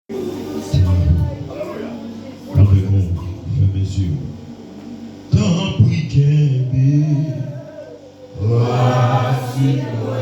Levez-moi, fermez mes yeux. Tant pis qu'un voici moi.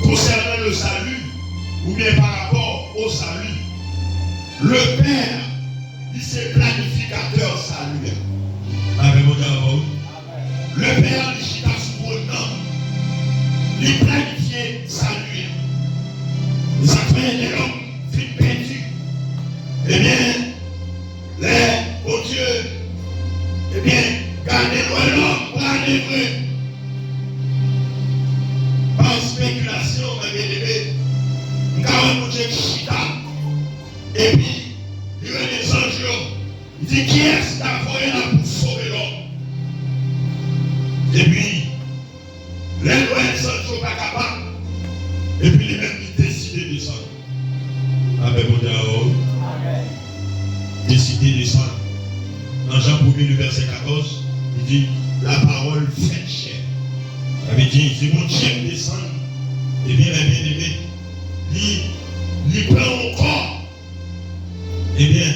Concernant le salut, ou bien par rapport au salut, Le Père, il est planificateur salut. Avec mon Dieu. Le Père, il chita sous le nom. Il planifie salut. Ça fait les hommes fin perdu. Eh bien, oh Dieu, eh bien, gardez-nous l'homme pour aller vrai. Par spéculation, ma bien-aimée, nous avons Dieu chita. Et puis, il y a des anges. Il dit qui est-ce qui a envoyé là pour sauver l'homme? Et puis, les lois ne sont pas capables. Et puis, les mêmes, ils décident de descendre. Avec mon Dieu. Amen. Décidez de descendre. Dans Jean 1er, le verset 14, il dit la parole fait chair. Ça veut dire, c'est mon Dieu descendre. Et bien, mes bien-aimés, il prend encore. Eh bien,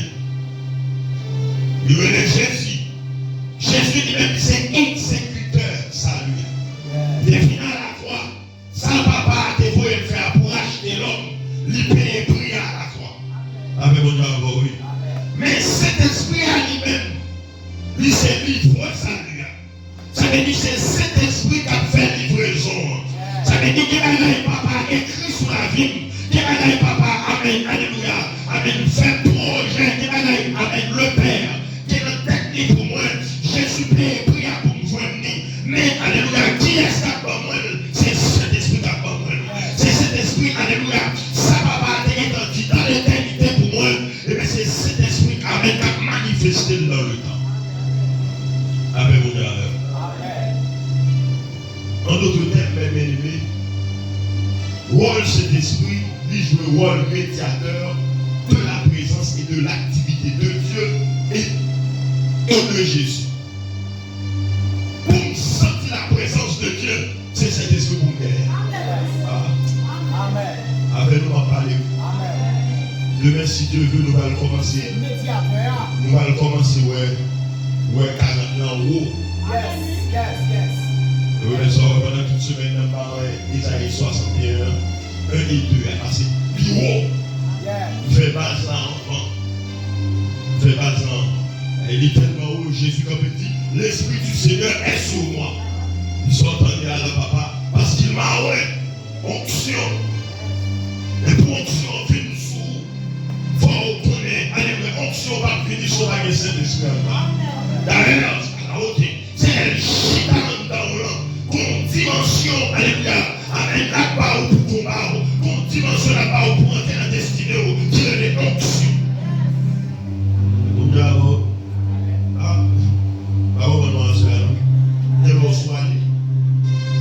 il venait Jésus. Jésus lui-même, c'est exécuteur, salut. Il est fini à la croix. Ça, papa a dévoué le faire pour acheter l'homme. Il paye prix à la croix. Avec mon Dieu, oui. Mais cet esprit à lui-même, lui, c'est livré, salut. Ça veut dire que c'est cet esprit qui a fait livraison. Ça veut dire que papa écrit sur la vie. Que papa, amen, alléluia. Amen, fait projet, amen, le Père, qui est notre technique pour moi. Jésus paye prix pour me joindre. Mais, alléluia, qui est-ce qui a pas moi? C'est cet esprit qui a pas moi. C'est cet esprit, alléluia. Ça va pas être dans l'éternité pour moi. Et bien, c'est cet esprit, amen, qui a manifesté dans le temps. Amen, mon Dieu. En d'autres termes, mes bien-aimés, rôle cet esprit, il joue le rôle médiateur de la présence et de l'activité de Dieu et de Jésus. Pour sentir la présence de Dieu, c'est cet esprit pour nous. Amen. Avec nous, on va parler. Demain, si Dieu veut, nous allons commencer. Nous allons commencer, ouais, 40 ans en haut. Yes. Nous allons sortir pendant toute semaine dans Isaïe 61, 1 et 2, parce que plus haut. Fais pas ça, enfant. Fais pas ça. Il est tellement haut, Jésus, comme il dit, l'Esprit du Seigneur est sur moi. Ils sont entendus à la papa, parce qu'il m'a onction. Et pour onction, venir sous. Faut connaître, allez, onction va venir sur la Saint-Esprit. D'ailleurs, c'est elle chita dans une dimension, alléluia, avec la barre pour combat, une dimension la barre pour entrer dans la destinée, qui est les onctions.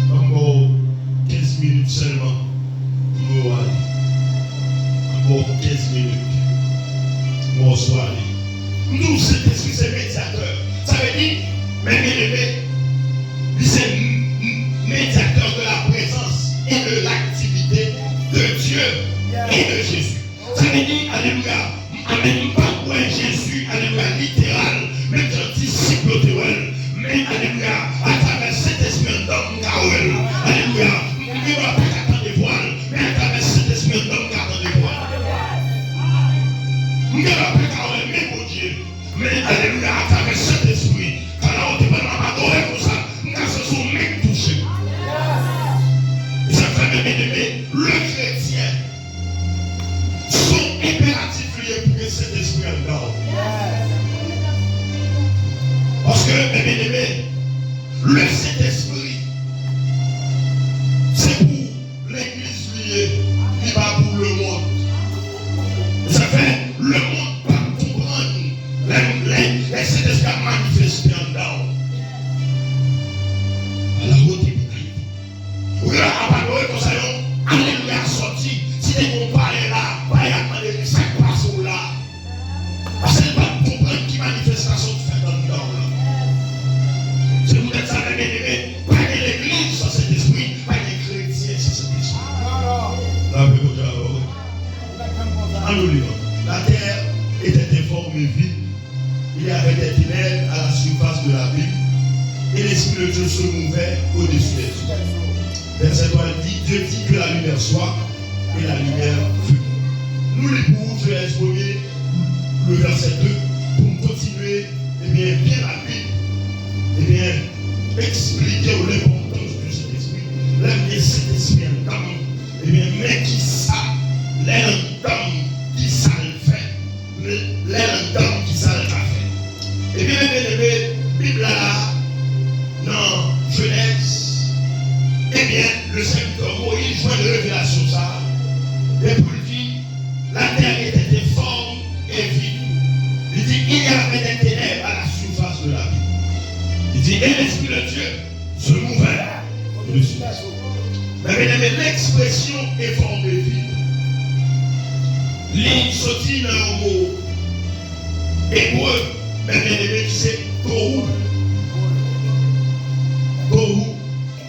Encore 15 minutes seulement. Encore 15 minutes. Nous, cet esprit, c'est médiateur. Ça veut dire, mais bien-aimé, c'est médiateur de la présence et de l'activité de Dieu et de Jésus. Ça veut dire, alléluia, amen, pas pour Jésus, alléluia, littéral, même un disciple théoral, mais alléluia, à travers cet esprit d'homme, alléluia, il ne va pas attendre des voiles, mais à travers cet esprit d'homme, attendre des voiles. Il ne va pas attendre mais mon Dieu, mais alléluia, à travers cet esprit, quand on ne peut pas adorer pour ça, nous se sont même touchés. Et ça fait bien-aimé, le chrétien, son impératif lié pour que cet esprit en dehors. Parce que, mes bien-aimés, le Saint-Esprit, c'est pour l'église liée, il va pour le monde. Ça fait, le monde va comprendre les Saint-Esprit a manifesté en dehors. À la haute épitalité. Oui, à part nous, comme ça, alléluia, sorti. Si les comparés là, pas y a demandé que ça passe là. Parce qu'elle va comprendre qui manifestation fait dans le dehors là. C'est vous êtes ça, bien aimé. Pas de l'église sur cet esprit, pas de chrétiens sur cet esprit. La terre était informée vide. Il y avait des ténèbres à la surface de la ville. Et l'Esprit de Dieu se mouvait au-dessus des eaux. Verset 3 dit, Dieu dit que la lumière soit, et la lumière fut. Nous les pouvons Dieu exprimer le verset 2, pour continuer, bien rapide, expliquer l'importance de cet esprit. L'homme de cet esprit en temps, mais qui ça, l'homme qui ça le fait, l'homme qui ça le fait. Bien, Bible là, dans Genèse, le Seigneur Moïse joint de révélation ça, et pour lui dire, la terre était informe et vide. Il dit, il y avait des ténèbres à la surface de la vie. Il dit, et l'Esprit de Dieu se mouvait au-dessus. Mais l'expression informe et vide, l'île sortit dans un mot hébreu, mais qui c'est Tohu. Tohu,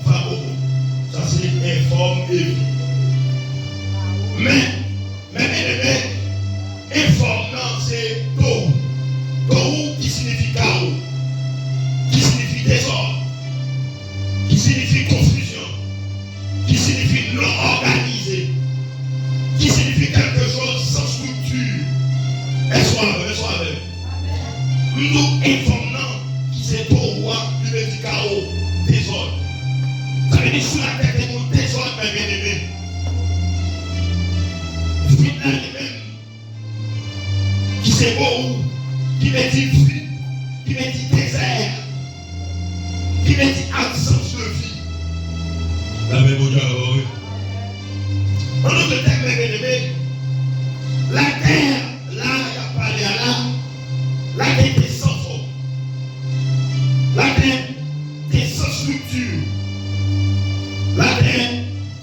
Vabohu. Ça c'est informe et vide. Mais, informant, c'est Tohu. Tohu qui signifie chaos, qui signifie désordre, qui signifie confusion, qui signifie non organisé, qui signifie quelque chose sans structure. Est-ce avec? Nous informant qui c'est Tohu, qui veut dire chaos, désordre. Ça veut dire sur la tête de mon désordre, mais bien aimé. Qui c'est beau, qui veut dire vie, qui veut dire désert, qui veut dire absence de vie. La même chose. En d'autres termes, la terre, là, il y a parlé à là, la terre était sans forme. La terre était sans structure. La terre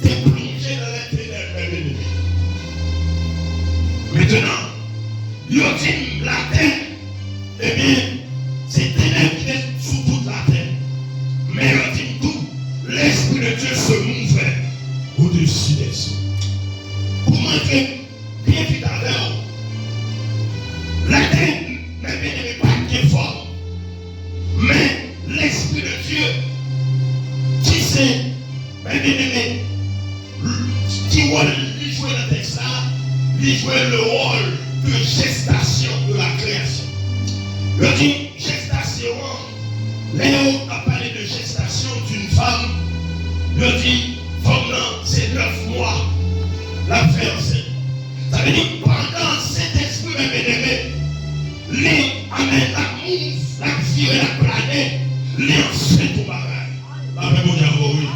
était plongée dans les ténèbres. Maintenant, il dit la terre, c'est ténèbres qui est sous toute la terre. Mais il dit tout, l'Esprit de Dieu se mouvait au-dessus des eaux. Pour montrer bien vite avec la terre n'est pas bien forte. Mais l'Esprit de Dieu, qui sait, qui voit lui jouer dans le texte là, lui jouer le rôle de gestation de la création. Je dis gestation, Léo a parlé de gestation d'une femme. Je dis, femme, c'est 9 mois, la fiancée. Ça veut dire, pendant cet esprit, les amène la mouve, la vie et la planète, les enseignes au bagage. La même oui.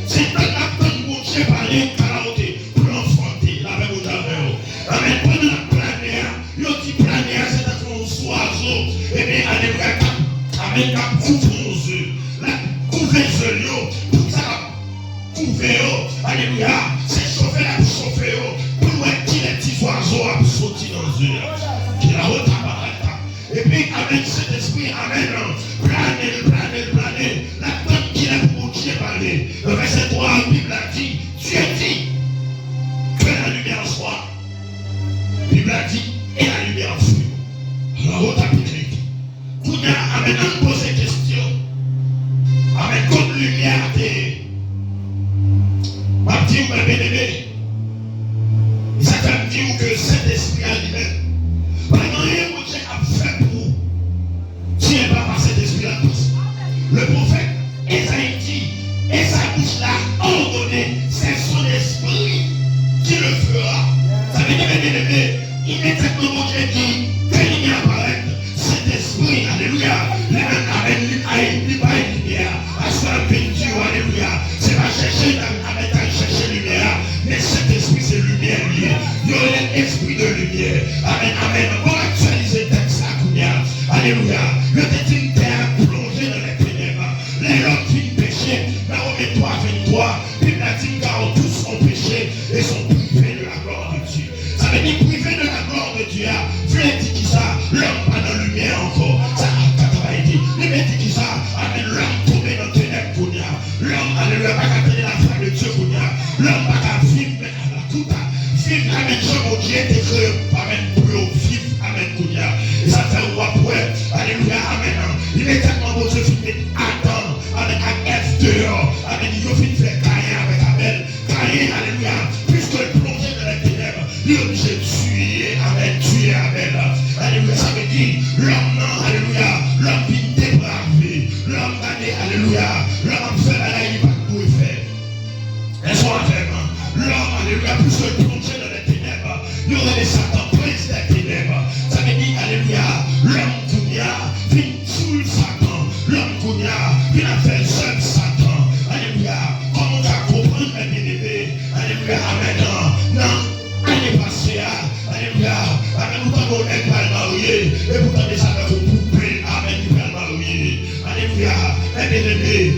C'est dans la bonne bouche parler, karaoté, pour l'enfanter, la même amen, pendant la planète, il dit planète, c'est un oiseau, alléluia, amen, cap couvre nos yeux, la couverture, pour ça, couvert, alléluia, c'est chauffer la chauffer, pour qui les petits oiseaux à sauter dans les yeux, qui la haute à et puis avec cet esprit, amen, planer, la tante qui l'a pour Dieu parler. Le verset 3, la Bible a dit, Dieu dit que la lumière soit. La Bible a dit, et la lumière fut. La haute appliquée. Tout le monde a maintenant posé question. Avec toute lumière, m'a dit, ma bien-aimée, ça t'a dit que cet esprit a lui-même. Vraiment, rien que Dieu a fait pour vous. Si elle va par cet esprit-là, le prophète Esaïe dit, et sa bouche l'a ordonné, c'est son esprit qui le fera. Ça veut dire, bien-aimé, immédiatement, mon Dieu dit, que lumière apparaître, cet esprit, alléluia, les mêmes amènent lumière, à ce qu'on peinture, alléluia, c'est pas chercher, à chercher lumière, mais cet esprit, c'est lumière liée. Il y a un esprit de lumière. Amen. On va actualiser le texte à alléluia. Le dit une terre plongée dans les ténèbres. Les hommes finissent péché. Naomi 3, 23. Bible a dit car tous ont péché et sont privés de la gloire de Dieu. Ça veut dire privés de la gloire de Dieu. Voulez dire qui ça? L'homme pas dans la lumière encore. Ça a été. Il m'a dit qui ça? Amen. L'homme tombé dans les ténèbres. L'homme, alléluia, pas qu'à tenir la foi de Dieu. L'homme pas qu'à vivre à la tout à. Vivre, amen, Jean, Dieu était créé, amen, pour vivre, amen, Kounia. Et ça fait roi pour elle, alléluia, amen. Immédiatement, mon Dieu, finit attendre, amen, à F dehors, amen, il a fini de faire Caïn avec Abel. Caïn, alléluia, puisque le plongé dans les ténèbres, il est obligé de tuer, amen, tuer Abel. Alléluia, ça veut dire l'homme, non, alléluia, l'homme qui dépravé, l'homme gagné, alléluia, l'homme fait la il va pour faire. Elles sont vraiment, l'homme, alléluia, plus que plongé dans les ténèbres, il y aurait des Satan prise des ténèbres. Ça veut dire, alléluia, l'homme Kounia vient sous le Satan, l'homme Kounia vient faire seul Satan. Alléluia, comment on va comprendre mes bien-aimés? Alléluia, amen, non, l'année passée, alléluia, amen, nous t'avons un mal marié, et pourtant des salles vous pouvez, amen, du mal marié. Alléluia, mes bien-aimés,